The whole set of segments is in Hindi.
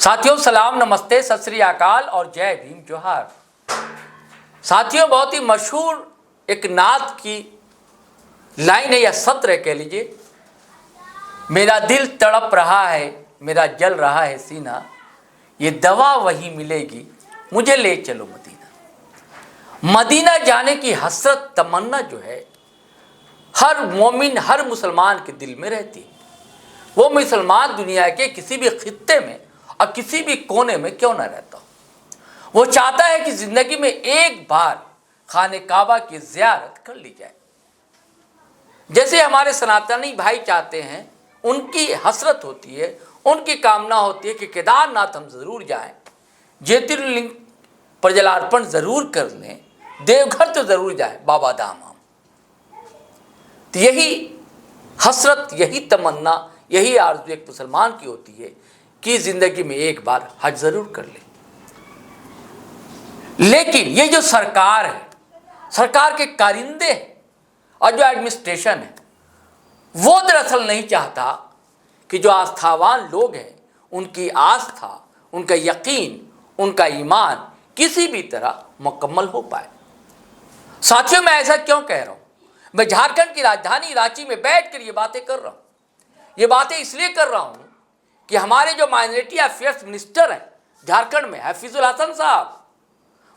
साथियों सलाम, नमस्ते, सत श्री अकाल और जय भीम जोहार। साथियों, बहुत ही मशहूर एक नात की लाइन है या सत्र है कह लीजिए, मेरा दिल तड़प रहा है, मेरा जल रहा है सीना, ये दवा वही मिलेगी, मुझे ले चलो मदीना। मदीना जाने की हसरत तमन्ना जो है हर मोमिन, हर मुसलमान के दिल में रहती है। वो मुसलमान दुनिया के किसी भी खित्ते में और किसी भी कोने में क्यों ना रहता हो, वो चाहता है कि जिंदगी में एक बार खाने काबा की ज़ियारत कर ली जाए। जैसे हमारे सनातनी भाई चाहते हैं, उनकी हसरत होती है, उनकी कामना होती है कि केदारनाथ हम ज़रूर जाएं, ज्योतिर्लिंग पर जलार्पण ज़रूर कर लें, देवघर तो ज़रूर जाएं, बाबा धाम हम। तो यही हसरत, यही तमन्ना, यही आरज़ू एक मुसलमान की होती है कि ज़िंदगी में एक बार हज ज़रूर कर ले। लेकिन ये जो सरकार है, सरकार के कारिंदे हैं और जो एडमिनिस्ट्रेशन है, वो दरअसल नहीं चाहता कि जो आस्थावान लोग हैं उनकी आस्था, उनका यकीन, उनका ईमान किसी भी तरह मुकम्मल हो पाए। साथियों, मैं ऐसा क्यों कह रहा हूँ? मैं झारखंड की राजधानी रांची में बैठकर ये बातें कर रहा हूँ। ये बातें इसलिए कर रहा हूँ कि हमारे जो माइनॉरिटी अफेयर्स मिनिस्टर हैं झारखंड में, हफीजुल हसन साहब,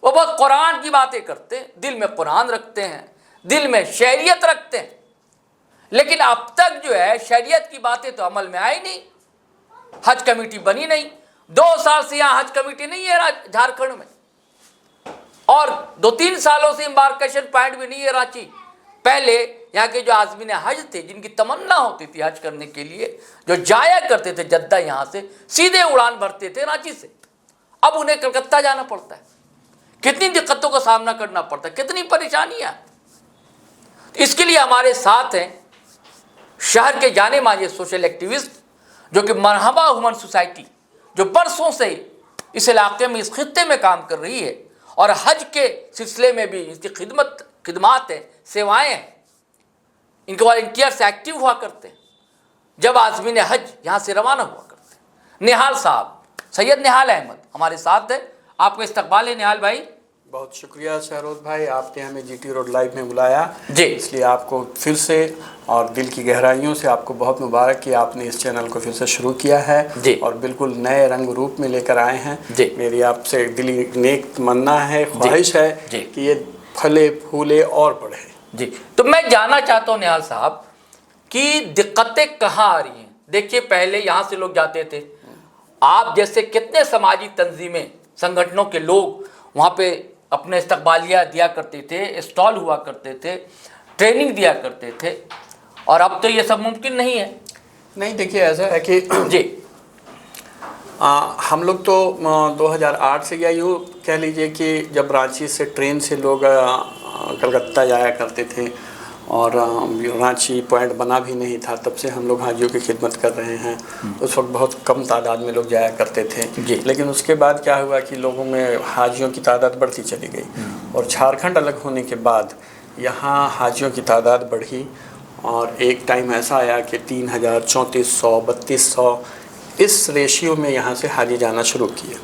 वो बहुत कुरान की बातें करते हैं, दिल में कुरान रखते हैं, दिल में शरीयत रखते हैं, लेकिन अब तक जो है शरीयत की बातें तो अमल में आई नहीं। हज कमेटी बनी नहीं, 2 साल से यहाँ हज कमेटी नहीं है झारखंड में, और 2-3 सालों से एम्बार्केशन पॉइंट भी नहीं है रांची। पहले यहाँ के जो आज़मीन हज थे, जिनकी तमन्ना होती थी हज करने के लिए, जो जाया करते थे जद्दा, यहाँ से सीधे उड़ान भरते थे रांची से, अब उन्हें कलकत्ता जाना पड़ता है। कितनी दिक्कतों का सामना करना पड़ता है, कितनी परेशानियाँ। इसके लिए हमारे साथ हैं शहर के जाने माने सोशल एक्टिविस्ट, जो कि मरहबा ह्यूमन सोसाइटी, जो बरसों से इस इलाके में, इस खित्ते में काम कर रही है और हज के सिलसिले में भी इसकी खिदमात है, सेवाएं हैं। इनके वॉलंटियर्स एक्टिव हुआ करते हैं जब आज़मीन हज यहाँ से रवाना हुआ करते हैं। निहाल साहब, सैयद निहाल अहमद हमारे साथ है। आपका इस्तकबाल है निहाल भाई। बहुत शुक्रिया शहरोज भाई, आपने हमें जीटी रोड लाइव में बुलाया जी, इसलिए आपको फिर से और दिल की गहराइयों से आपको बहुत मुबारक कि आपने इस चैनल को फिर से शुरू किया है जी, और बिल्कुल नए रंग रूप में लेकर आए हैं जी। मेरी आपसे दिली नेक तमन्ना है, ख्वाहिश है जी कि ये फले फूले और बढ़े। जी, तो मैं जानना चाहता हूँ निहाल साहब कि दिक्कतें कहाँ आ रही हैं। देखिए, पहले यहाँ से लोग जाते थे, आप जैसे कितने समाजी तंजीमें, संगठनों के लोग वहाँ पे अपने इस्तकबालिया दिया करते थे, स्टॉल हुआ करते थे, ट्रेनिंग दिया करते थे, और अब तो ये सब मुमकिन नहीं है। नहीं, देखिए ऐसा है कि जी, हम लोग तो 2008 से, या यूँ कह लीजिए कि जब रांची से ट्रेन से लोग कलकत्ता जाया करते थे और रांची पॉइंट बना भी नहीं था, तब से हम लोग हाजियों की खिदमत कर रहे हैं। उस वक्त बहुत कम तादाद में लोग जाया करते थे, लेकिन उसके बाद क्या हुआ कि लोगों में हाजियों की तादाद बढ़ती चली गई, और झारखंड अलग होने के बाद यहाँ हाजियों की तादाद बढ़ी, और एक टाइम ऐसा आया कि 3000, 3400, 3200 इस रेशियो में यहाँ से हाजी जाना शुरू किए,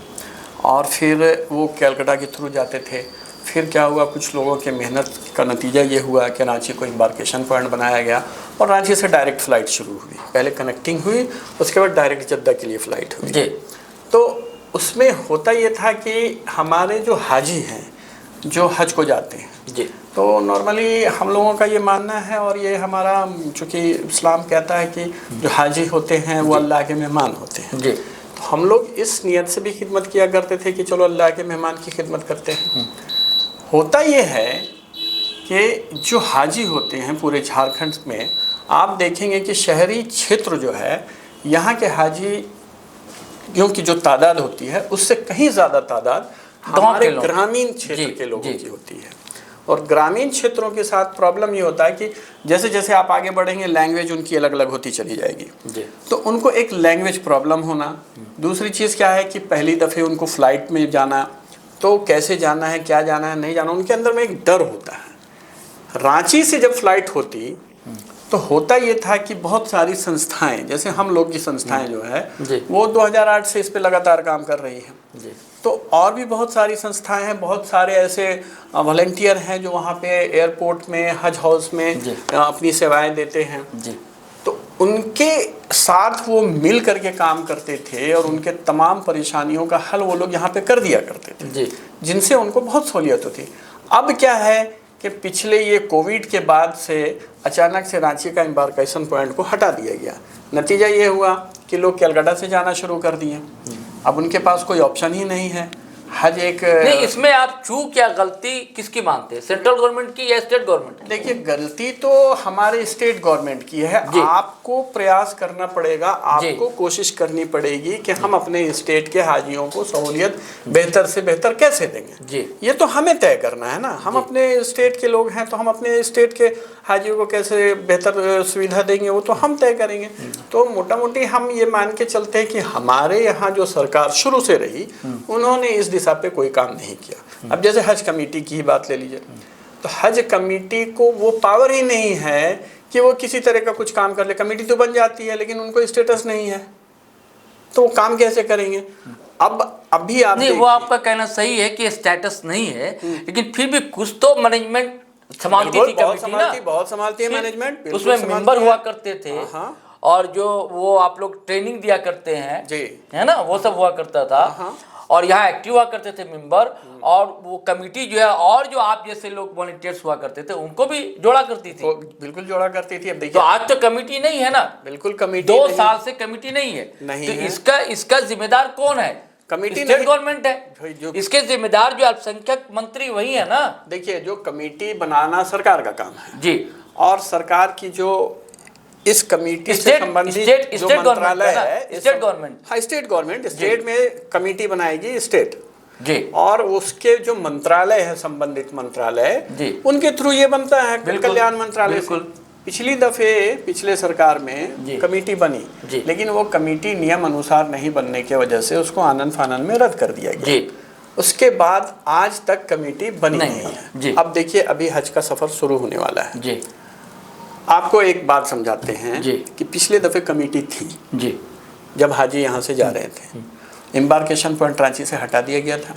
और फिर वो कलकत्ता के थ्रू जाते थे। फिर क्या हुआ, कुछ लोगों के मेहनत का नतीजा ये हुआ कि रांची को एम्बार्केशन पॉइंट बनाया गया और रांची से डायरेक्ट फ़्लाइट शुरू हुई। पहले कनेक्टिंग हुई, उसके बाद डायरेक्ट जद्दा के लिए फ़्लाइट हुई जी। तो उसमें होता ये था कि हमारे जो हाजी हैं, जो हज को जाते हैं जी, तो नॉर्मली हम लोगों का ये मानना है, और ये हमारा, चूँकि इस्लाम कहता है कि जो हाजी होते हैं वो अल्लाह के मेहमान होते हैं जी, तो हम लोग इस नियत से भी खिदमत किया करते थे कि चलो अल्लाह के मेहमान की खिदमत करते हैं। होता ये है कि जो हाजी होते हैं पूरे झारखंड में, आप देखेंगे कि शहरी क्षेत्र जो है, यहाँ के हाजी क्योंकि जो तादाद होती है उससे कहीं ज़्यादा तादाद हमारे ग्रामीण क्षेत्र के लोगों की होती है। और ग्रामीण क्षेत्रों के साथ प्रॉब्लम ये होता है कि जैसे जैसे आप आगे बढ़ेंगे, लैंग्वेज उनकी अलग अलग होती चली जाएगी जी, तो उनको एक लैंग्वेज प्रॉब्लम होना। दूसरी चीज़ क्या है कि पहली दफ़े उनको फ़्लाइट में जाना, तो कैसे जाना है, क्या जाना है, नहीं जाना, उनके अंदर में एक डर होता है। रांची से जब फ़्लाइट होती तो होता ये था कि बहुत सारी संस्थाएं, जैसे हम लोग की संस्थाएं जो है जी। वो 2008 से इस पे लगातार काम कर रही हैं। जी तो और भी बहुत सारी संस्थाएं हैं, बहुत सारे ऐसे वॉलंटियर हैं जो वहाँ पे एयरपोर्ट में, हज हाउस में जी। अपनी सेवाएं देते हैं। जी तो उनके साथ वो मिल करके काम करते थे और उनके तमाम परेशानियों का हल वो लोग यहाँ पे कर दिया करते थे, जी जिनसे उनको बहुत सहूलियत होती। अब क्या है कि पिछले ये कोविड के बाद से अचानक से रांची का एम्बार्केशन पॉइंट को हटा दिया गया। नतीजा ये हुआ कि लोग कलकत्ता से जाना शुरू कर दिए। अब उनके पास कोई ऑप्शन ही नहीं है। हज एक नहीं, इसमें आप चूक या गलती किसकी मानते हैं, सेंट्रल गवर्नमेंट की या स्टेट गवर्नमेंट की? देखिए, गलती तो हमारे स्टेट गवर्नमेंट की है। आपको प्रयास करना पड़ेगा, आपको कोशिश करनी पड़ेगी कि हम अपने स्टेट के हाजियों को सहूलियत बेहतर से बेहतर कैसे देंगे। जी ये तो हमें तय करना है ना। हम अपने स्टेट के लोग हैं तो हम अपने स्टेट के हाजियों को कैसे बेहतर सुविधा देंगे वो तो हम तय करेंगे। तो मोटा मोटी हम ये मान के चलते हैं कि हमारे यहाँ जो सरकार शुरू से रही उन्होंने इस दिशा पे कोई काम नहीं किया। अब जैसे हज कमेटी की ही बात ले लीजिए, तो हज कमेटी को वो पावर ही नहीं है कि वो किसी तरह का कुछ काम कर ले। कमेटी तो बन जाती है लेकिन उनको स्टेटस नहीं है, तो वो काम कैसे करेंगे? अब अभी आप नहीं, वो आपका कहना सही है कि स्टेटस नहीं है, लेकिन फिर भी कुछ तो मैनेजमेंट संभालती थी कमेटी ना, बहुत संभालती है मैनेजमेंट, उसमें मेंबर हुआ करते थे। हाँ। और जो वो आप लोग ट्रेनिंग दिया करते हैं जी, है ना, वो सब हुआ करता था। हाँ। और यहाँ एक्टिव हुआ करते थे मेंबर, और वो कमेटी जो है और जो आप जैसे लोग वॉलंटियर्स हुआ करते थे उनको भी जोड़ा करती थी। तो बिल्कुल जोड़ा करती थी। अब देखिए, तो आज तो कमेटी नहीं है ना, बिल्कुल कमेटी 2 साल से कमेटी नहीं है। नहीं तो है। इसका जिम्मेदार कौन है? कमेटी स्टेट गवर्नमेंट है। जो इसके जिम्मेदार जो अल्पसंख्यक मंत्री वही है ना। देखिए, जो कमेटी बनाना सरकार का काम है जी, और सरकार की जो इस कमेटी से संबंधित जो स्टेट मंत्रालय है, स्टेट गवर्नमेंट, हाँ स्टेट गवर्नमेंट, स्टेट में कमेटी बनाएगी स्टेट जी, और उसके जो मंत्रालय है, संबंधित मंत्रालय जी, उनके थ्रू ये बनता है कल्याण मंत्रालय। बिल्कुल। पिछली दफे पिछले सरकार में कमेटी बनी, लेकिन वो कमेटी नियम अनुसार नहीं बनने की वजह से उसको आनन फानन में रद्द कर दिया गया। उसके बाद आज तक कमेटी बनी नहीं है। अब देखिए, अभी हज का सफर शुरू होने वाला है जी। आपको एक बात समझाते हैं जी। कि पिछले दफे कमेटी थी जी, जब हाजी यहाँ से जा रहे थे, एम्बार्केशन पॉइंट रांची से हटा दिया गया था।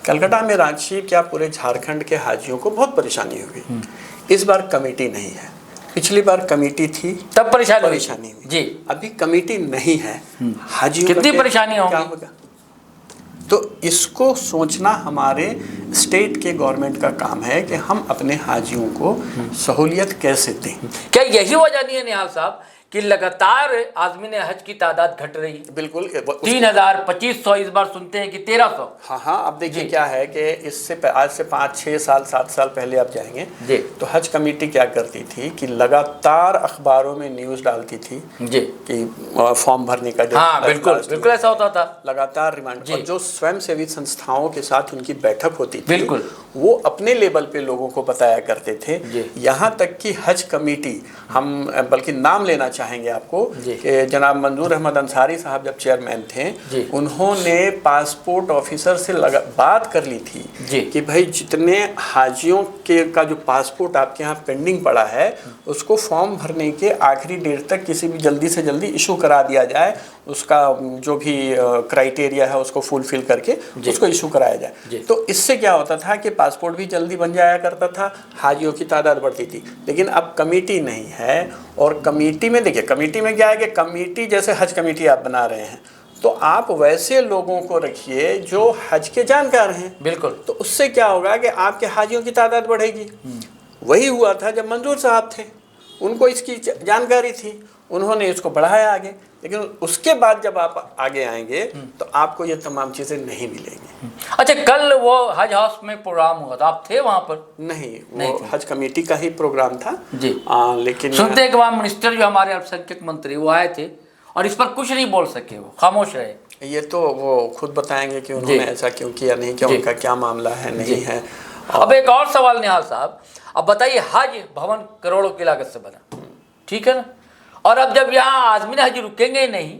कलकत्ता में रांची क्या पूरे झारखंड के हाजियों को बहुत परेशानी हुई। इस बार कमेटी नहीं है, पिछली बार कमेटी थी तब परेशानी हुई जी। अभी कमेटी नहीं है, हाजियों कितनी परेशानी क्या होगा? तो इसको सोचना हमारे स्टेट के गवर्नमेंट का काम है कि हम अपने हाजियों को सहूलियत कैसे दें। क्या यही वजह नहीं है निहाल साहब कि लगातार आज़मीन हज की तादाद घट रही है? बिल्कुल, 3000, 2500, इस बार सुनते हैं कि 1300। हाँ, अब देखिए क्या है कि इससे आज से 5-6 साल 7 साल पहले आप जाएंगे जी, तो हज कमेटी क्या करती थी कि लगातार अखबारों में न्यूज़ डालती थी जी कि फॉर्म भरने का। हाँ, बिल्कुल ऐसा होता था, लगातार रिमाइंड। और जो स्वयंसेवी संस्थाओं के साथ उनकी बैठक होती थी, बिल्कुल वो अपने लेवल पे लोगों को बताया करते थे। यहाँ तक कि हज कमेटी, हम बल्कि नाम लेना चाहेंगे आपको कि जनाब मंजूर अहमद अंसारी साहब जब चेयरमैन थे, उन्होंने पासपोर्ट ऑफिसर से बात कर ली थी कि भाई जितने हाजियों के का जो पासपोर्ट आपके यहाँ पेंडिंग पड़ा है उसको फॉर्म भरने के आखिरी डेट तक किसी भी जल्दी से जल्दी इशू करा दिया जाए, उसका जो भी क्राइटेरिया है उसको फुलफिल करके उसको इशू कराया जाए। तो इससे क्या होता था कि पासपोर्ट भी जल्दी बन जाया करता था, हाजियों की तादाद बढ़ती थी। लेकिन अब कमेटी नहीं है, और कमेटी में देखिए, कमेटी में क्या है कि कमेटी जैसे हज कमेटी आप बना रहे हैं तो आप वैसे लोगों को रखिए जो हज के जानकार हैं। बिल्कुल। तो उससे क्या होगा कि आपके हाजियों की तादाद बढ़ेगी। वही हुआ था जब मंजूर साहब थे, उनको इसकी जानकारी थी, उन्होंने इसको बढ़ाया आगे। लेकिन उसके बाद जब आप आगे आएंगे तो आपको ये तमाम चीज़ें नहीं मिलेंगी। अच्छा, कल वो हज हाउस में प्रोग्राम हुआ था, आप थे वहाँ पर? नहीं, वो हज कमेटी का ही प्रोग्राम था जी। लेकिन सुनते हैं कि वहाँ मिनिस्टर जो हमारे अल्पसंख्यक मंत्री वो आए थे और इस पर कुछ नहीं बोल सके, वो खामोश रहे। ये तो वो खुद बताएंगे कि उन्होंने ऐसा क्यों किया, नहीं किया, उनका क्या मामला है, नहीं है। अब एक और सवाल निहाल साहब, अब बताइए, हज भवन करोड़ों की लागत से बना, ठीक है ना, और अब जब यहाँ आज़मीन हज रुकेंगे नहीं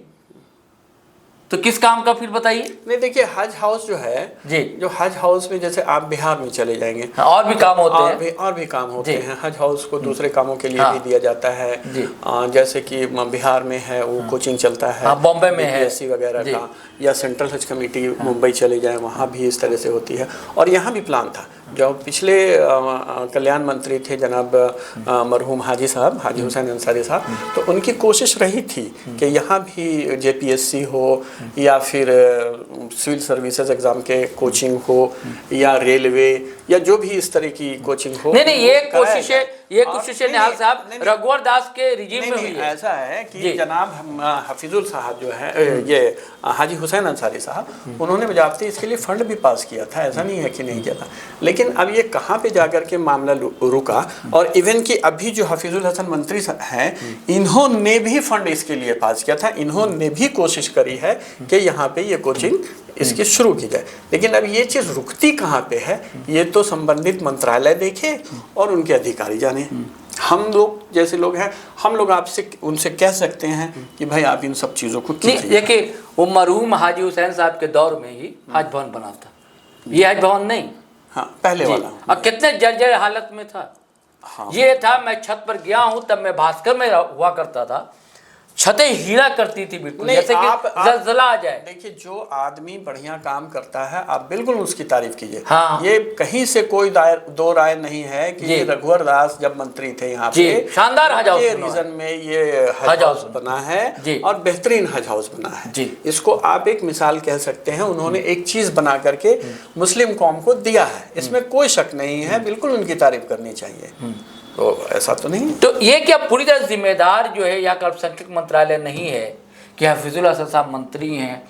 तो किस काम का फिर बताइए। नहीं देखिए, हज हाउस जो है जी, जो हज हाउस में जैसे आप बिहार में चले जाएंगे, और भी काम होते हैं, और भी काम होते जी। हैं। हज हाउस को दूसरे कामों के लिए हाँ। भी दिया जाता है। जी। जैसे कि बिहार में है वो कोचिंग चलता है, हाँ, बॉम्बे में है BPSC वगैरह जी। का, या सेंट्रल हज कमेटी मुंबई चले जाए, वहाँ भी इस तरह से होती है। और यहाँ भी प्लान था, जो पिछले कल्याण मंत्री थे जनाब मरहूम हाजी साहब, हाजी हुसैन अंसारी साहब, तो उनकी कोशिश रही थी कि यहाँ भी JPSC हो या फिर सिविल सर्विसेज एग्जाम के कोचिंग हो या रेलवे या जो भी इस तरह की कोचिंग हो। नहीं ये कराया कोशिशें, जाए। ये और कोशिशें नहीं, निहाल साहब नहीं, रघुवर दास के रिजीम में नहीं, हुई है। ऐसा है जी। कि जनाब हफीजुल साहब जो है ये हाजी हुसैन अंसारी साहब, उन्होंने बजाबती इसके लिए फंड भी पास किया था, ऐसा नहीं है कि नहीं किया था। लेकिन अब ये कहाँ पे जाकर के मामला रुका, और इवन कि अभी जो हफीजुल हसन मंत्री हैं, इन्होंने भी फंड इसके लिए पास किया था, इन्होंने भी कोशिश करी है कि यहाँ पे ये कोचिंग इसकी शुरू की जाए। लेकिन अब ये चीज़ रुकती कहाँ पे है, ये तो संबंधित मंत्रालय देखे और उनके अधिकारी जाने। हम लोग जैसे लोग हैं, हम लोग आपसे उनसे कह सकते हैं कि भाई आप इन सब चीज़ों को कीजिए। देखिए, वो मरहूम हाजी हुसैन साहब के दौर में ही हज भवन बना था, ये हज भवन नहीं। हाँ, पहले वाला। अब कितने जर्जर हालत में था। हाँ। ये था, मैं छत पर गया हूँ तब मैं भास्कर में हुआ करता था, छतें हीरा करती थी बिल्कुल, जैसे कि जलजला आ जाए। देखिए, जो आदमी बढ़िया काम करता है आप बिल्कुल उसकी तारीफ कीजिए। हाँ। ये कहीं से कोई दो राय नहीं है कि ये रघुवर दास जब मंत्री थे यहाँ पे, शानदार हज हाउस रीजन में ये हज हाउस बना है और बेहतरीन हज हाउस बना है जी। इसको आप एक मिसाल कह सकते हैं। उन्होंने एक चीज बना करके मुस्लिम कौम को दिया है, इसमें कोई शक नहीं है, बिल्कुल उनकी तारीफ करनी चाहिए। तो ऐसा तो नहीं है। तो ये क्या पूरी तरह जिम्मेदार जो है या अल्पसंख्यक मंत्रालय नहीं है कि हफीजुल हसन साहब मंत्री हैं,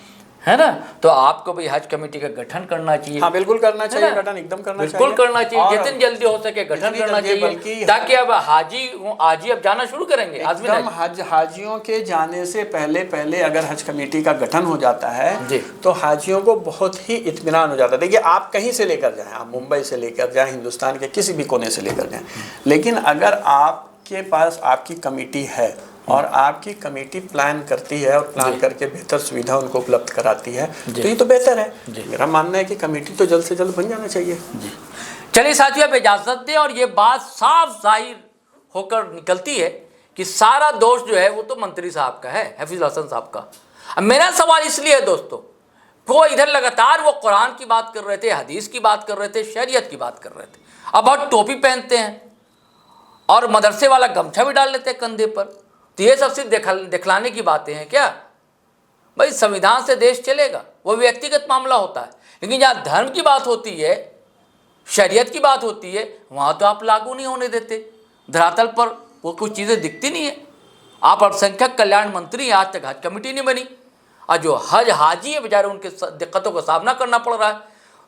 है ना, तो आपको भी हज कमेटी का गठन करना चाहिए। हाँ, बिल्कुल करना चाहिए, गठन एकदम करना चाहिए, बिल्कुल करना चाहिए, जितनी जल्दी हो सके गठन करना चाहिए, ताकि अब हाजी अब जाना शुरू करेंगे। एकदम हाजियों के जाने से पहले अगर हज कमेटी का गठन हो जाता है तो हाजियों को बहुत ही इत्मीनान हो जाता है। देखिए, आप कहीं से लेकर जाएं, आप मुंबई से लेकर जाएं, हिंदुस्तान के किसी भी कोने से लेकर जाएं, लेकिन अगर आपके पास आपकी कमेटी है और आपकी कमेटी प्लान करती है और प्लान करके बेहतर सुविधा उनको उपलब्ध कराती है, तो ये तो बेहतर है। मेरा मानना है कि कमेटी तो जल्द से जल्द बन जाना चाहिए। चलिए साथियों, अब इजाजत दें, और ये बात साफ जाहिर होकर निकलती है कि सारा दोष जो है वो तो मंत्री साहब का है, हफीजुल हसन साहब का। अब मेरा सवाल इसलिए है दोस्तों, वो इधर लगातार वो कुरान की बात कर रहे थे, हदीस की बात कर रहे थे, शरीयत की बात कर रहे थे, अब बहुत टोपी पहनते हैं और मदरसे वाला गमछा भी डाल लेते हैं कंधे पर। तो ये सब सिर्फ दिखलाने की बातें हैं क्या? भाई, संविधान से देश चलेगा, वो व्यक्तिगत मामला होता है, लेकिन जहाँ धर्म की बात होती है, शरीयत की बात होती है, वहाँ तो आप लागू नहीं होने देते। धरातल पर वो कुछ चीज़ें दिखती नहीं है। आप अल्पसंख्यक कल्याण मंत्री, आज तक हज कमेटी नहीं बनी, और जो हाजी है बेचारे, उनके दिक्कतों का सामना करना पड़ रहा है।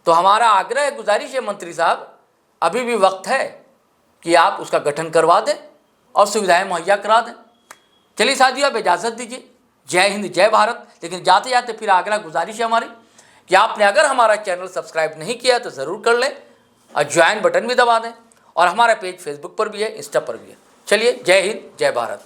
तो हमारा आग्रह है, गुजारिश है मंत्री साहब, अभी भी वक्त है कि आप उसका गठन करवा दें और सुविधाएँ मुहैया करा दें। चलिए साथियों, अब इजाज़त दीजिए। जय हिंद, जय भारत। लेकिन जाते जाते फिर आग्रह गुजारिश है हमारी कि आपने अगर हमारा चैनल सब्सक्राइब नहीं किया तो ज़रूर कर लें और ज्वाइन बटन भी दबा दें, और हमारा पेज फेसबुक पर भी है, इंस्टा पर भी है। चलिए, जय हिंद, जय भारत।